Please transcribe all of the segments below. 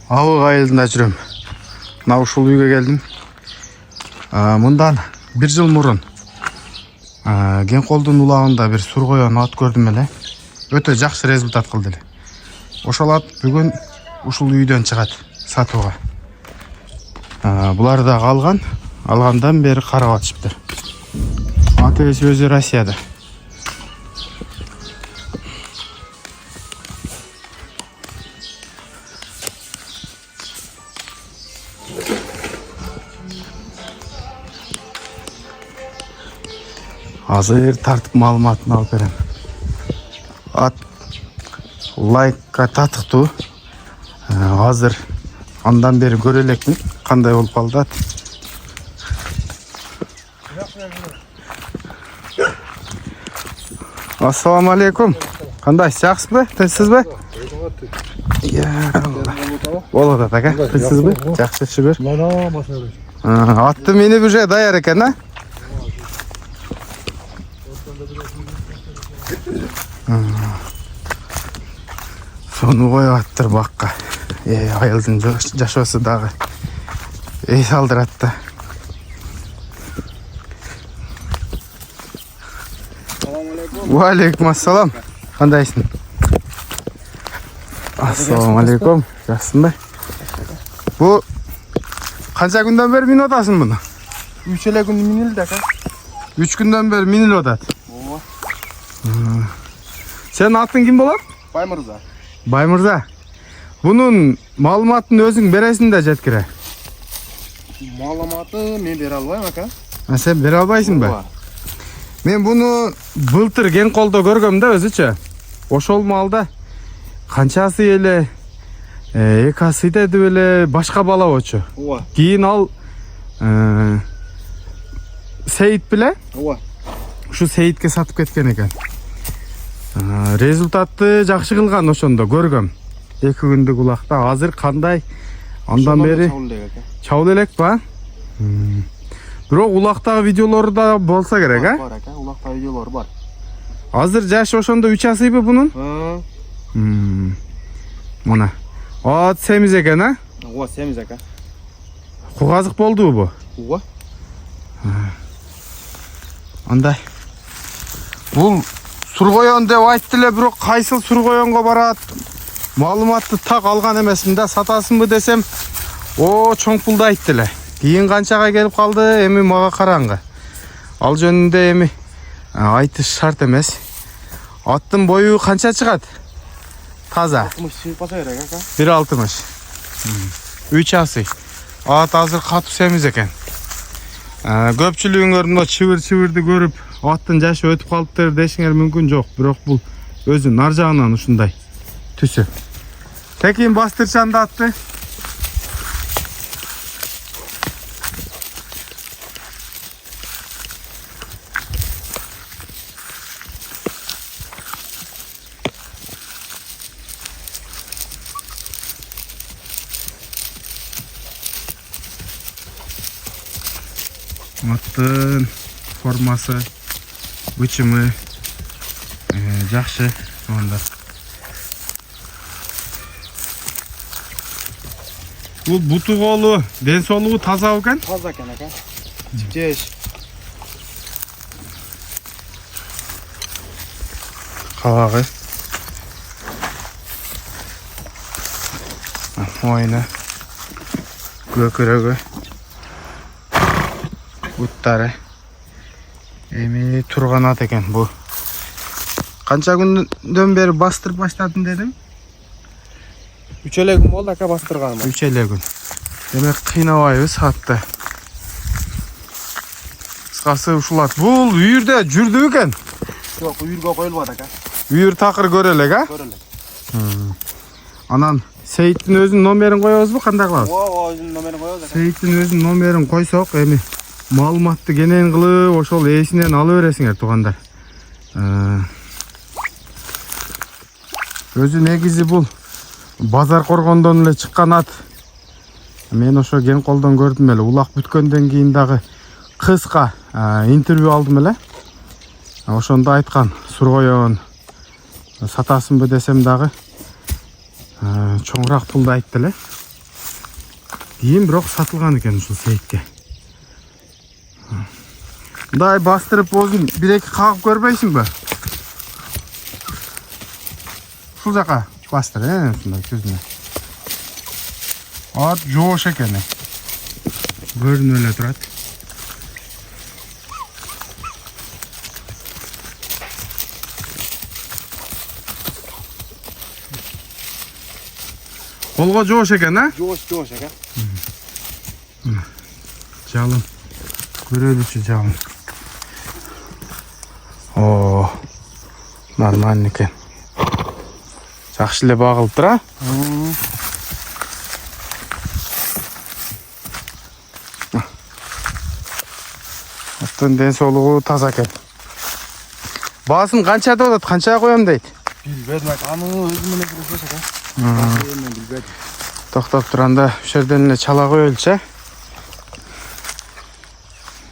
Ауыл айылында жүрем. Мына ушул үйгө келдим. Мындан 1 жыл мурун Генколдун улагында бир сургоён ат көрдүм эле. Өтө жакшы результат кылды эле. Ошол ат бүгүн ушул үйдөн чыгат сатууга. Булар да алгандан бери карап атышыптыр. Ат ээси өзү Россияда. Азыр тартып маалыматын алып берем. Ат лайкка татыктуу. Азыр андан бери көрө элекмин кандай болуп калды ат. Ассаламу алейкум. Кандайсыз, жакшысызбы? Тынчсызбы? Болот ат ака. Тынчсызбы? Жакшы, шүгүр. Атты минип уже даяр экен, а? Сону коюп аттыр бакка. Айылдын жашоосу дагы эс алдырат да. Ва алейкум ассалам. Кандайсың? Ассаламу алейкум. Жакшысыңбы? Бу канча күндөн бери минип атасың муну? 3 эле күн минилди ака. 3 күндөн бери минип атат. Ооба. Сен атың ким болот? Баймырза. Баймырза. Бунун маалыматын өзүң бересиң да жеткире. Маалыматы мен бере албайм ака. Сен бере албайсыңбы? Мен буну былтыр Генколдо көргөм да өзүчө. Ошол маалда канчасы эле эки асыйда деп эле башка бала болчу. Ооба. Кийин ал Сейит биле? Ооба. Ушу Сейитке сатып кеткен экен. Результатты жакшы кылган ошондо көргөм. 2 күндүк улакта азыр кандай? Андан бери чабыл элек ба? Бирок улактагы видеолору да болса керек, а? Бар ака, улактагы видеолор бар. Азыр жашы ошондо 3 асыйбы бунун? Мына. Ат семиз экен, а? Ооба, семиз ака. Кугазык болдубу бу? Ооба. Андай. Бул сургоён деп айтты эле, бирок кайсыл сургоёнго барат? Маалыматты так алган эмесмин да, сатасыңбы десем, чоң пулду айтты эле. Кийин канчага келип калды, эми мага караңгы. Ал жөнүндө эми айтыш шарт эмес. Аттын бою канча чыгат? Таза. 60 чыгып калса керек ака. 1.60. 3 асый. Ат азыр катуу семиз экен. Көпчүлүгүңөр мына чыбыр-чыбырды көрүп, аттын жашы өтүп калыптыр дешиңер мүмкүн жок, бирок бул өзү нар жагынан ушундай түсү. Текин бастырчанды атты. Аттын формасы, бычымы жакшы сонда. Бул буту колу, ден соолугу таза экен? Таза экен ака. Жеш. Кабагы. Мойны. Көкүрөгү. Буттары. Эми турган ат экен бу. Канча күндөн бери бастырып баштадым дедим? 3 эле күн болду ака бастырганым. 3 эле күн. Демек кыйнабайбыз атты. Кыскасы ушул ат. Бул үйүрдө жүрдү экен. Жок, үйүргө коюлбады ака. Үйүр такыр көрө элек, а? Көрө элек. Анан Сейиттин өзүнүн номерин коебузбу, кандай кылабыз? Ооба, өзүнүн номерин коебуз ака. Сейиттин өзүнүн номерин койсок, эми маалыматты кенен кылып, ошол ээсинен ала бересиңер туугандар. Өзү негизи бул базар коргондон эле чыккан ат. Мен ошо Генколдон көрдүм эле. Улак бүткөндөн кийин дагы кыска интервью алдым эле. Ошондо айткан, сургоён сатасыңбы десем дагы чоңураак пулду айтты эле. Дейін бірақ сатылған екен ұшыл Сейітке. Бұндай бастырып болсын, бір-екі қағып көрмейсің бі? Шул жаққа бастыр, сондай көзіне. Ат жош екен. Көрін өлі тұрады. Қолға жош екен, а? Жош екен. Жалын. Көреліші жалын. О, нормально екен. Жақшылы бағылып тұр, а? Аттың ден солығы таза екен. Басын қанша доғады, қанша қоям дейді? Білбедім айт, аны өзімен өкіріп екен. Тоқтап тұранда үшерден чала қойылшы.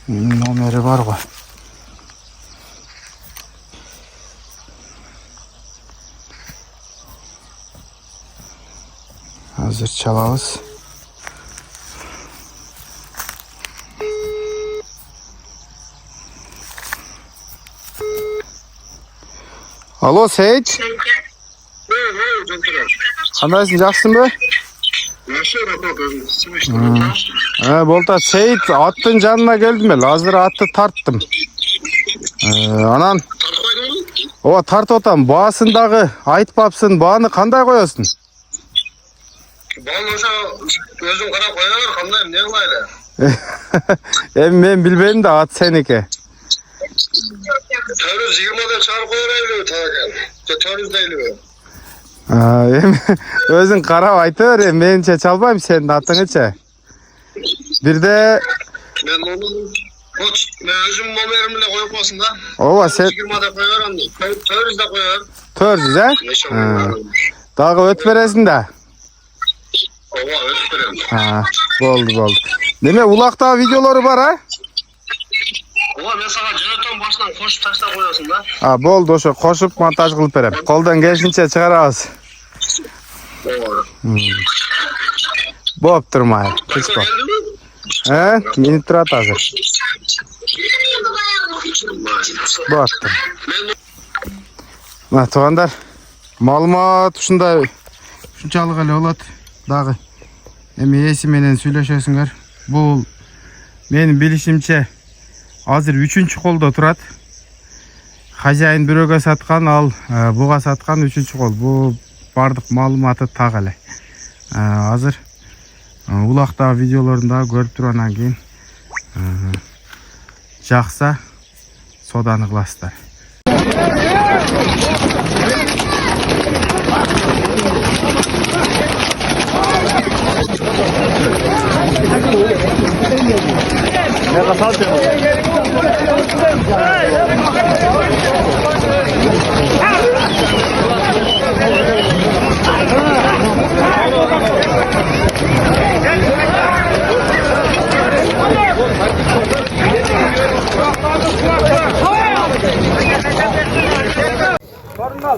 Номері бар ғой. Hazır çalağız. Alo Seyit. Qandayсың, жақсың ба? Болта Seyit аттың жанына келдім ел. Азыр атты тарттым. Анан Ова тартып отам. Басындағы айтпапсың, баны қандай қоясың? Бал ошо өзүң карап кое бер, кандай эмне кылайлы? Эми мен билбедим да, ат сеники. 420 чыгарып кое берели такен. Же 400 дейлиби? Эми өзүң карап айта бер, менче чалбайм сенин атыңычы. Бирде Мен өзүм номерим менен коюп коесуң да. Ооба, сен 420 деп кое берем. 400 деп кое бер. 400, Дагы өтүп бересиң да. Ооба, өтүп берем. Болду. Неме улактагы видеолору бар, а? Ооба, мен сага жөнөтөм башынан кошуп таштап коесуң да. Болду, ошо кошуп монтаж кылып берем. Колдон келишинче чыгарабыз. Ооба. Болуп турмай. Минут турат азыр. Болуптур. Мына туугандар, маалымат ушундай ушунчалык эле болот. Дагы эми эси менен сүйлөшөсүңөр. Бул менин билишимче азыр 3-чү колдо турат. Хозяин бирөөгө саткан, ал буга саткан 3-чү кол. Бул бардык маалыматы так эле. Азыр улактагы видеолорун дагы көрүп тургандан кийин жакса соданы кыласыздар.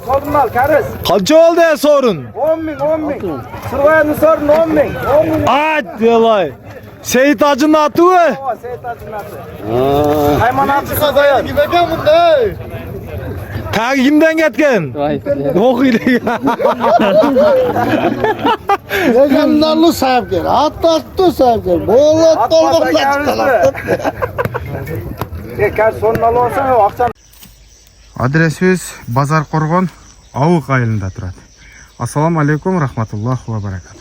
Sorun al, karız. Kaç oldu ya sorun? 10.000. Sırvayanın sorun 10.000. At diyorlar. Seyit Hacı'nın atı mı? Ova, Seyit Hacı'nın atı. Hayman atı kazayın. Gideceğim bunda. Ta kimden getken? Yok ile. Legendarlı sahip gel. Attı sahip gel. Boğulat dolmakla çıkalım. Kar sorun al olsa o akşam. Адресибиз Базар Коргон, Ауык айылында турат. Ассаламу алейкум, рахматуллахи ва баракатух.